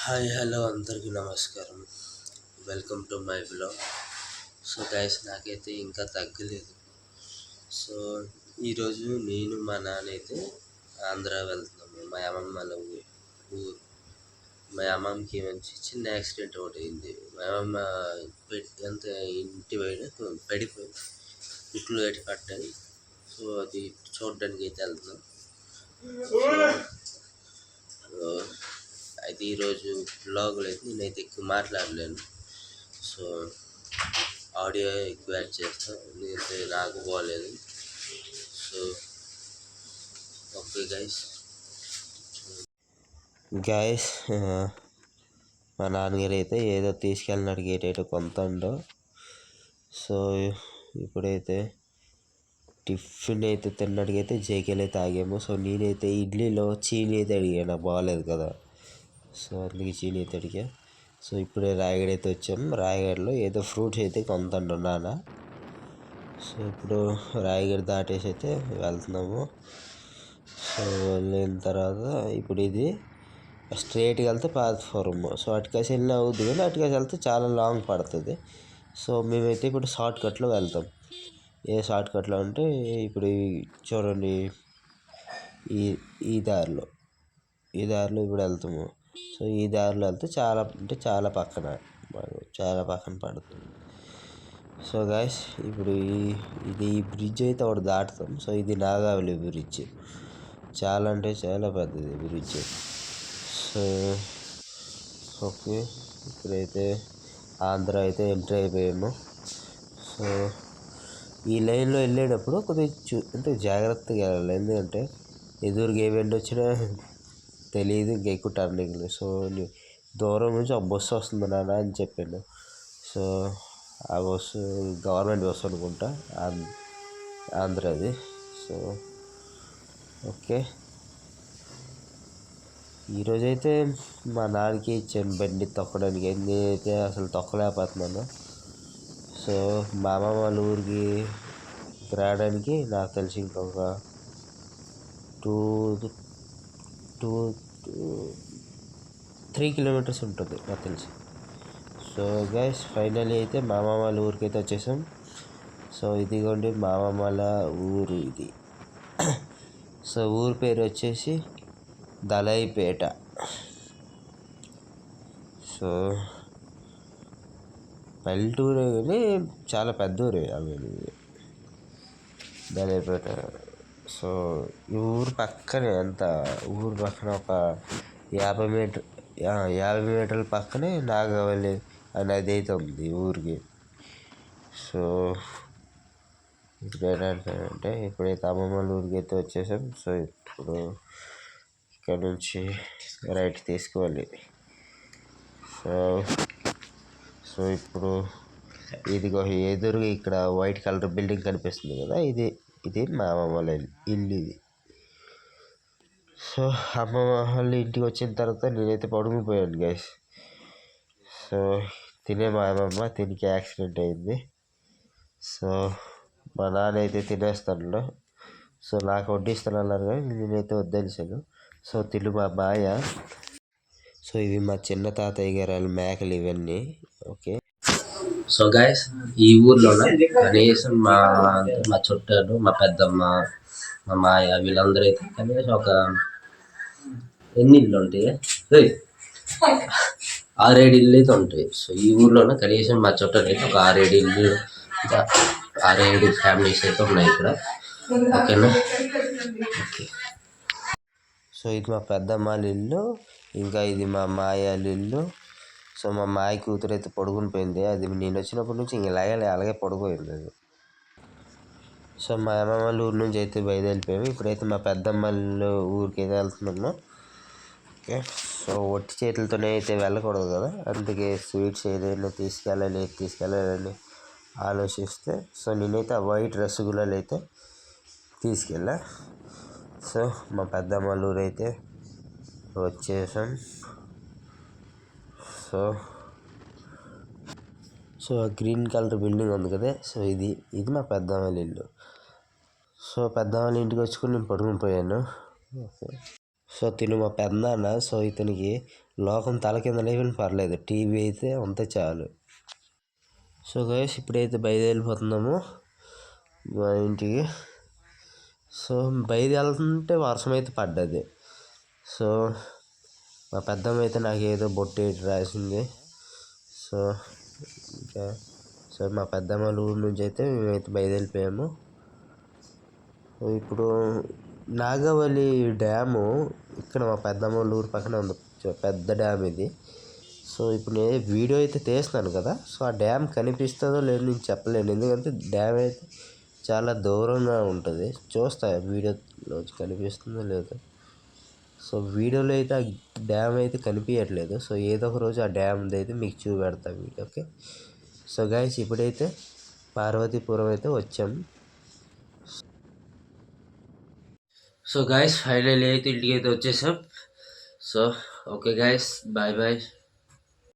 Hi hello అందరికీ నమస్కారం. Welcome to my blog. So guys, నాకైతే ఇంకా తగ్గలేదు. సో ఈరోజు నేను మా నాన్న అయితే ఆంధ్ర వెళ్తున్నాము. మా అమ్మమ్మ వాళ్ళ ఊరు. మా అమ్మమ్మకి మంచి చిన్న యాక్సిడెంట్ ఒకటి అయింది. మా అమ్మమ్మ ఎంత ఇంటి పడిపోయి ఇట్లు పెట్టి పట్టాయి. సో అది చూడడానికి అయితే వెళ్తున్నాం. సో అయితే ఈరోజు బ్లాగులు అయితే నేనైతే ఎక్కువ మాట్లాడలేను. సో ఆడియో ఎక్కువ యాడ్ చేస్తాను, ఎందుకంటే నాకు బాగోలేదు. సో ఓకే గైస్ మా నాన్నగారు అయితే ఏదో తీసుకెళ్ళినాడు ఏటేటో కొంతండో. సో ఇప్పుడైతే టిఫిన్ అయితే తిన్నట్టుకైతే జేకేలు అయితే ఆగాము. సో నేనైతే ఇడ్లీలో చీనీ అయితే అడిగాను, నాకు బాగలేదు కదా. సో అందుకే చీనీ అయితే అడిగా. సో ఇప్పుడే రాయగడ అయితే వచ్చాము. రాయగడలో ఏదో ఫ్రూట్స్ అయితే కొంతండు నాన్న. సో ఇప్పుడు రాయగడ దాటేసి అయితే వెళ్తున్నాము. సో వెళ్ళిన తర్వాత ఇప్పుడు ఇది స్ట్రైట్గా వెళ్తే ప్లాట్ఫారం. సో అటుకేసి వెళ్ళినా అవుద్ది, కానీ అటుకేసి వెళ్తే చాలా లాంగ్ పడుతుంది. సో మేమైతే ఇప్పుడు షార్ట్ కట్లో వెళ్తాం. ఏ షార్ట్ కట్లో అంటే ఇప్పుడు చూడండి, ఈ దారిలో ఇప్పుడు వెళ్తాము. సో ఈ దారిలో వెళ్తే చాలా పక్కన పడుతుంది. సో గాయస్, ఇప్పుడు ఈ బ్రిడ్జ్ అయితే ఒకటి దాటుతాం. సో ఇది నాగావళి బ్రిడ్జ్. చాలా పెద్దది బ్రిడ్జ్. సో ఓకే, ఇప్పుడైతే ఆంధ్ర అయితే ఎంట్రీ అయిపోయాము. సో ఈ లైన్లో వెళ్ళేటప్పుడు కొద్దిగా జాగ్రత్తగా వెళ్ళాలి, ఎందుకంటే ఎదురుగా ఏ వెండి వచ్చినా తెలియదు. ఇంకా ఎక్కువ టర్నింగ్లు. సో దూరం నుంచి ఒక బస్సు వస్తుంది నాన్న అని చెప్పాను. సో ఆ బస్సు గవర్నమెంట్ బస్సు అనుకుంటా, ఆంధ్రాది. సో ఓకే, ఈరోజైతే మా నాన్నకి ఇచ్చాను బండి తొక్కడానికి. నేనైతే అసలు తొక్కలేకపోతున్నాను. సో మా అమ్మమ్మ వాళ్ళ ఊరికి రావడానికి నాకు తెలిసి ఇంకొక 3 కిలోమీటర్స్ ఉంటుంది నాకు తెలిసి. సో గైస్, ఫైనల్లీ అయితే మా అమ్మమ్మ వాళ్ళ ఊరికి అయితే వచ్చేసాం. సో ఇదిగోండి మా అమ్మమ్మ వాళ్ళ ఊరు ఇది. సో ఊరు పేరు వచ్చేసి దళైపేట. సో పల్లెటూరే కానీ చాలా పెద్ద ఊరే అవి దళైపేట. సో ఈ ఊరు పక్కనే ఊరు పక్కన ఒక 50 మీటర్ల పక్కనే నాగావళి అనేది అయితే ఉంది ఊరికి. సో అంటే ఇప్పుడైతే అమ్మమ్మ వాళ్ళ ఊరికి అయితే వచ్చేసాం. సో ఇప్పుడు ఇక్కడ నుంచి రైట్ తీసుకోవాలి. సో ఇప్పుడు ఇదిగో ఎదురుగా ఇక్కడ వైట్ కలర్ బిల్డింగ్ కనిపిస్తుంది కదా, ఇది మా అమ్మమ్మ వాళ్ళ ఇల్లు ఇది. సో అమ్మమ్మ వాళ్ళ ఇంటికి వచ్చిన తర్వాత నేనైతే పడుకుపోయాను గైస్. సో మా అమ్మమ్మ తినికి యాక్సిడెంట్ అయింది. సో మా నాన్న అయితే తినేస్తాను. సో నాకు వడ్డిస్తాను అన్నారు, కానీ నేనైతే వద్దనిసాను. సో మా మాయ. సో ఇవి మా చిన్న తాతయ్య గారు మేకలు ఇవన్నీ. ఓకే, సో గైస్, ఈ ఊర్లో కనీసం మా చుట్టాలు, మా పెద్దమ్మ, మా మాయ, వీళ్ళందరూ అయితే కనీసం ఒక ఎన్ని ఇళ్ళు ఉంటాయి, 6-7 ఇళ్ళు అయితే ఉంటాయి. సో ఈ ఊర్లోనే కనీసం మా చుట్టాలు అయితే ఒక 6-7 ఇళ్ళు, 6-7 ఫ్యామిలీస్ అయితే ఉన్నాయి ఇక్కడ. ఓకేనా? ఓకే, సో ఇది మా పెద్దమ్మ ఇల్లు, ఇంకా ఇది మా మాయ ఇల్లు. సో మా మాయ కూతురు అయితే పడుకుని పోయింది. అది నేను వచ్చినప్పటి నుంచి ఇంక అలాగే పడుకోయింది అది. సో మా అమ్మమ్మ వాళ్ళ ఊరు నుంచి అయితే బయలుదేరిపోయాము. ఇప్పుడైతే మా పెద్దమ్మ ఊరికి అయితే వెళ్తున్నాము. ఓకే, సో ఒట్టి చేతులతోనే అయితే వెళ్ళకూడదు కదా, అందుకే స్వీట్స్ ఏదైనా తీసుకెళ్ళాలని ఆలోచిస్తే సో నేనైతే ఆ వైట్ రసగుల్లాలు అయితే తీసుకెళ్ళా. సో మా పెద్దమ్మ ఊరు అయితే వచ్చేసాం. సో గ్రీన్ కలర్ బిల్డింగ్ ఉంది కదా, సో ఇది మా పెద్దమ్మ వాళ్ళ ఇల్లు. సో పెద్దమ్మ వాళ్ళ ఇంటికి వచ్చుకుని నేను పడుకుని పోయాను. ఓకే, సో మా పెద్దనాన్న. సో ఇతనికి లోకం తల కింద లేవని పర్లేదు, టీవీ అయితే అంతే చాలు. సో గైస్ ఇప్పుడైతే బయలుదేరిపోతున్నాము మా ఇంటికి. సో బయలుదేరుతుంటే వర్షం అయితే పడ్డది. సో మా పెద్దమ్మ అయితే నాకు ఏదో బొట్టు రాసింది. సో ఇంకా మా పెద్దమ్మ ఊరు నుంచి అయితే మేమైతే బయలుదేరిపోయాము. ఇప్పుడు నాగవల్లి డ్యాము ఇక్కడ మా పెద్దమ్మ ఊరు పక్కన ఉంది, పెద్ద డ్యామ్ ఇది. సో ఇప్పుడు నేను వీడియో అయితే తీస్తున్నాను కదా, సో ఆ డ్యామ్ కనిపిస్తుందో లేదో నేను చెప్పలేను, ఎందుకంటే డ్యామ్ అయితే చాలా దూరంగా ఉంటుంది. చూస్తా వీడియోలో కనిపిస్తుందో లేదో. సో వీడియోలో అయితే ఆ డ్యామ్ అయితే కనిపించట్లేదు. సో ఏదో ఒక రోజు ఆ డ్యామ్ అయితే మీకు చూపెడతా వీడియో. ఓకే. సో గైస్ ఇప్పుడైతే పార్వతీపురం అయితే వచ్చాం. సో గైస్ ఫైనల్ అయితే ఇంటికి అయితే వచ్చేసాం. So okay guys, bye bye.